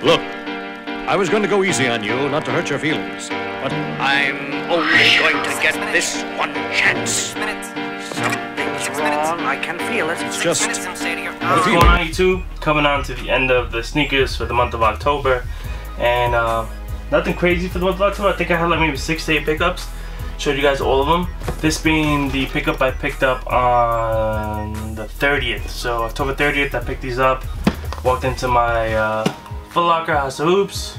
Look, I was going to go easy on you, not to hurt your feelings, but I'm only going to get this one chance. Something's wrong. I can feel it. it's just What's a going feeling. on, YouTube? Coming on to the end of the sneakers for the month of October, and nothing crazy for the month of October. I think I had like maybe 6 to 8 pickups. Showed you guys all of them. This being the pickup I picked up on the 30th. So October 30th, I picked these up. Walked into my Foot Locker, House of Hoops.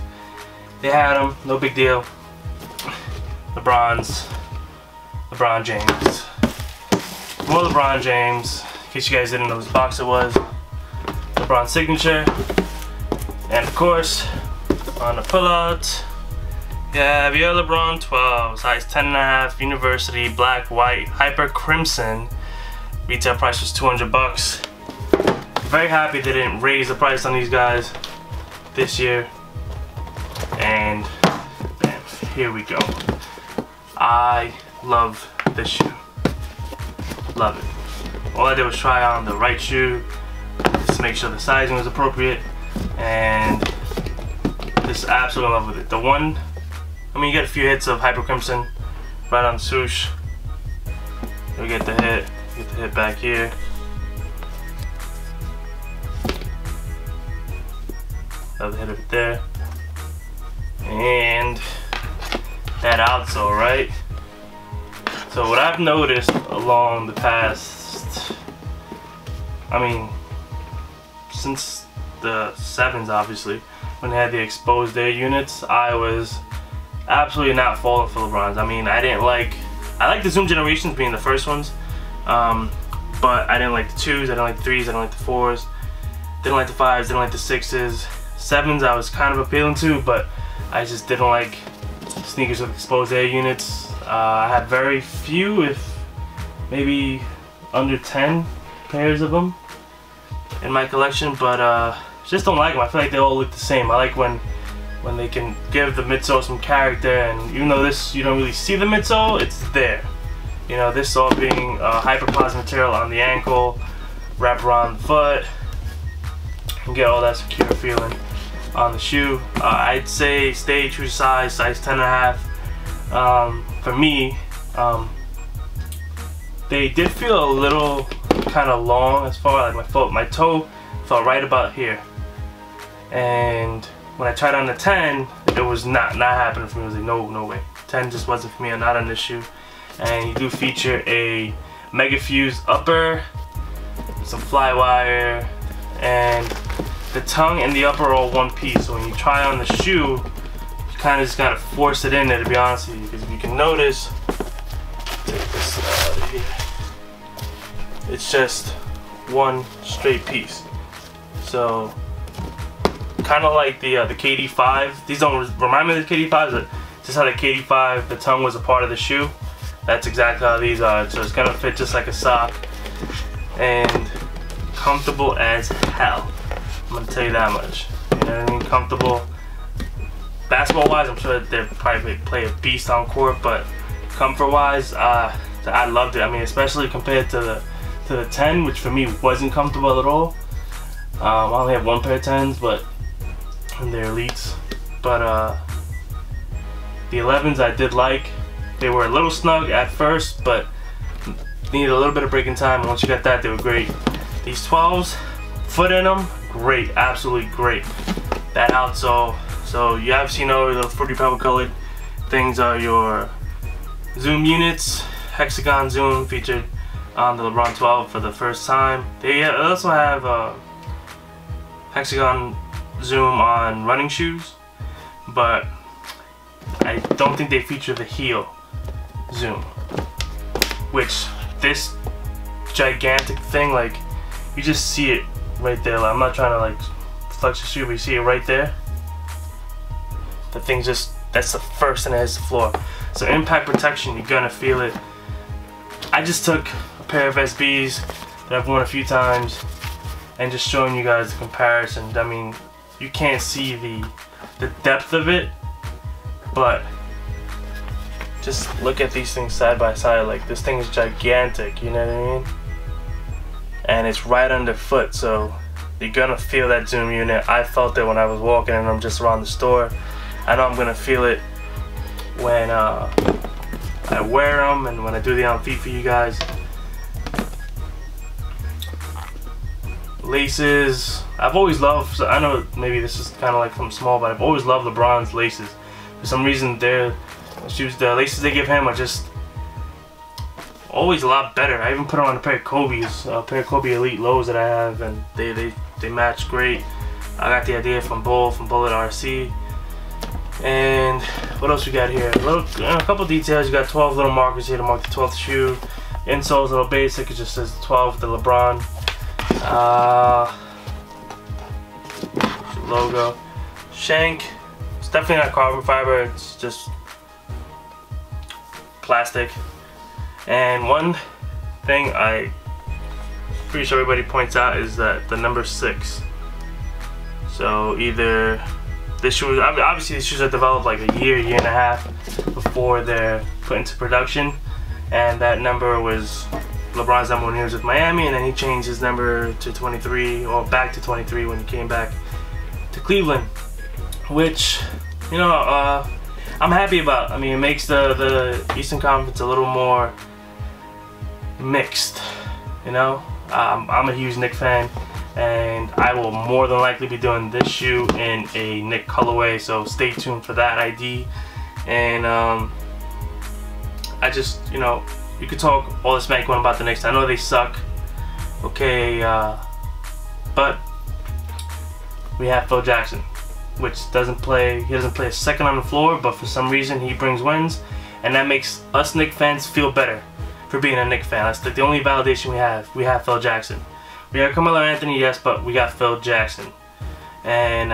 They had them, no big deal. LeBron James. More LeBron James. In case you guys didn't know whose box it was. LeBron signature. And of course, on the pullout, you have your LeBron 12, size 10.5, University, black, white, hyper crimson. Retail price was 200 bucks. Very happy they didn't raise the price on these guys this year. And bam, here we go. I love this shoe. Love it. All I did was try on the right shoe just to make sure the sizing was appropriate, and just absolutely in love with it. The one, I mean, you get a few hits of hyper crimson right on the swoosh. You'll get the hit back here. Another hit over there. And that outsole, right? So what I've noticed along the past, I mean, since the 7s obviously, when they had the exposed air units, I was absolutely not falling for LeBrons. I mean, I like the Zoom generations being the first ones, but I didn't like the 2s, I didn't like the 3s, I didn't like the 4s, didn't like the 5s, didn't like the 6s. 7s I was kind of appealing to, but I just didn't like sneakers with exposed air units. I had very few, if maybe under 10 pairs of them in my collection, but just don't like them. I feel like they all look the same. I like when they can give the midsole some character, and even though this, you don't really see the midsole, it's there. You know, this all being hyperpos material on the ankle, wrap around the foot, and get all that secure feeling on the shoe. I'd say stay true to size 10.5. For me, they did feel a little kind of long as far as my toe felt right about here. And when I tried on the 10, it was not happening for me. It was like, no way. 10 just wasn't for me, not on this shoe. And you do feature a Mega Fuse upper, some fly wire, and the tongue and the upper are all one piece. So when you try on the shoe, you kind of just gotta force it in there, to be honest with you. Because if you can notice, take this out of here, it's just one straight piece. So kind of like the KD5. These don't remind me of the KD5s, but just how the KD5, the tongue was a part of the shoe. That's exactly how these are. So it's gonna fit just like a sock, and comfortable as hell. I'm gonna tell you that much. You know what I mean? Comfortable. Basketball wise, I'm sure that they'll probably play a beast on court, but comfort wise, I loved it. I mean, especially compared to the 10, which for me wasn't comfortable at all. I only have one pair of 10s, but they're elites. But the 11s I did like. They were a little snug at first, but needed a little bit of breaking time. Once you got that, they were great. These 12s, foot in them, great, absolutely great. That outsole, so you obviously know the Fruity Pebble colored things are your zoom units. Hexagon zoom featured on the LeBron 12 for the first time. They also have hexagon zoom on running shoes, but I don't think they feature the heel zoom, which this gigantic thing, like, you just see it right there. Like, I'm not trying to like flex the shoe, but you see it right there. The thing just, that's the first thing that hits the floor. So impact protection, you're gonna feel it. I just took a pair of SBs that I've worn a few times and just showing you guys the comparison. I mean, you can't see the depth of it, but just look at these things side by side. Like, this thing is gigantic, you know what I mean? And it's right underfoot, so You're gonna feel that zoom unit. I felt it when I was walking and I'm just around the store. I know I'm gonna feel it when I wear them and when I do the on feet for you guys. Laces, I've always loved, I know maybe this is kind of like something small, but I've always loved LeBron's laces. For some reason, the laces they give him are just always a lot better. I even put on a pair of Kobe's, a pair of Kobe Elite lows that I have, and they match great. I got the idea from Bullet RC. And what else we got here? A couple details. You got 12 little markers here to mark the 12th shoe. Insole's a little basic. It just says 12, the LeBron logo. Shank. It's definitely not carbon fiber. It's just plastic. And one thing I'm pretty sure everybody points out is that the number 6. So either this shoe, obviously these shoes are developed like a year and a half before they're put into production, and that number was LeBron's number when he was with Miami, and then he changed his number to 23, or back to 23 when he came back to Cleveland, which, you know, I'm happy about. I mean, it makes the Eastern Conference a little more mixed, you know. I'm a huge Knicks fan, and I will more than likely be doing this shoe in a Knicks colorway, so stay tuned for that ID. And I just, you know, you could talk all the smack about the Knicks. I know they suck, okay, but we have Phil Jackson, which doesn't play a second on the floor, but for some reason he brings wins, and that makes us Knicks fans feel better for being a Knicks fan. That's the only validation we have. We have Phil Jackson. We have Carmelo Anthony, yes, but we got Phil Jackson. And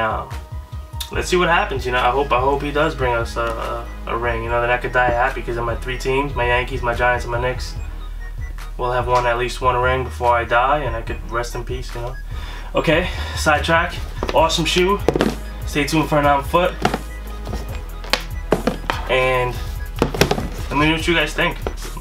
let's see what happens. You know, I hope he does bring us a ring. You know, then I could die happy because of my 3 teams: my Yankees, my Giants, and my Knicks. We'll have at least one ring before I die, and I could rest in peace. You know. Okay, sidetrack. Awesome shoe. Stay tuned for an on foot. And let me know what you guys think.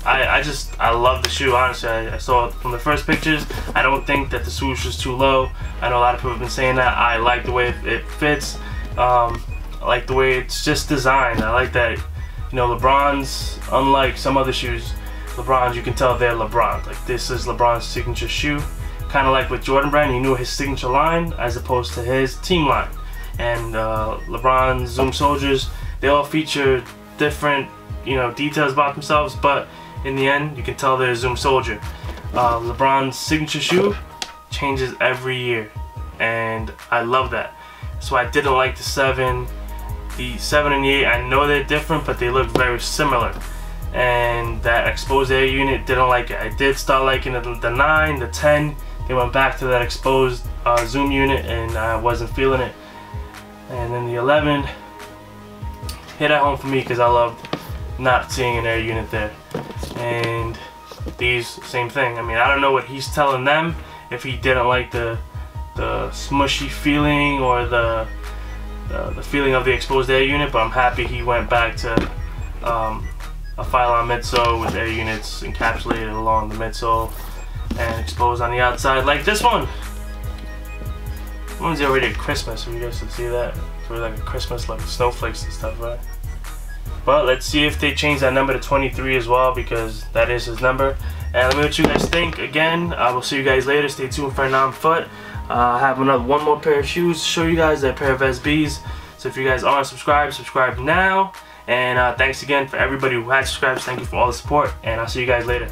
I love the shoe, honestly. I saw it from the first pictures. I don't think that the swoosh is too low. I know a lot of people have been saying that. I like the way it fits. I like the way it's just designed. I like that, you know, LeBron's, unlike some other shoes, LeBron's, you can tell they're LeBron. Like, this is LeBron's signature shoe. Kind of like with Jordan Brand, you knew his signature line as opposed to his team line. And LeBron's Zoom Soldiers, they all feature different, you know, details about themselves, but in the end, you can tell they're a Zoom Soldier. LeBron's signature shoe changes every year, and I love that. So I didn't like the 7 and the 8. I know they're different, but they look very similar. And that exposed air unit, didn't like it. I did start liking the 9, the 10. They went back to that exposed zoom unit, and I wasn't feeling it. And then the 11 hit at home for me because I loved not seeing an air unit there. And these, same thing. I mean, I don't know what he's telling them, if he didn't like the smushy feeling or the feeling of the exposed air unit, but I'm happy he went back to a Phylon midsole with air units encapsulated along the midsole and exposed on the outside, like this one. This one's already at Christmas, so you guys can see that. It's really like a Christmas, like snowflakes and stuff, right? But let's see if they change that number to 23 as well, because that is his number. And let me know what you guys think. Again, I will see you guys later. Stay tuned for an on foot. I have one more pair of shoes to show you guys, that pair of SBs. So if you guys aren't subscribed, subscribe now. And thanks again for everybody who has subscribed. Thank you for all the support, and I'll see you guys later.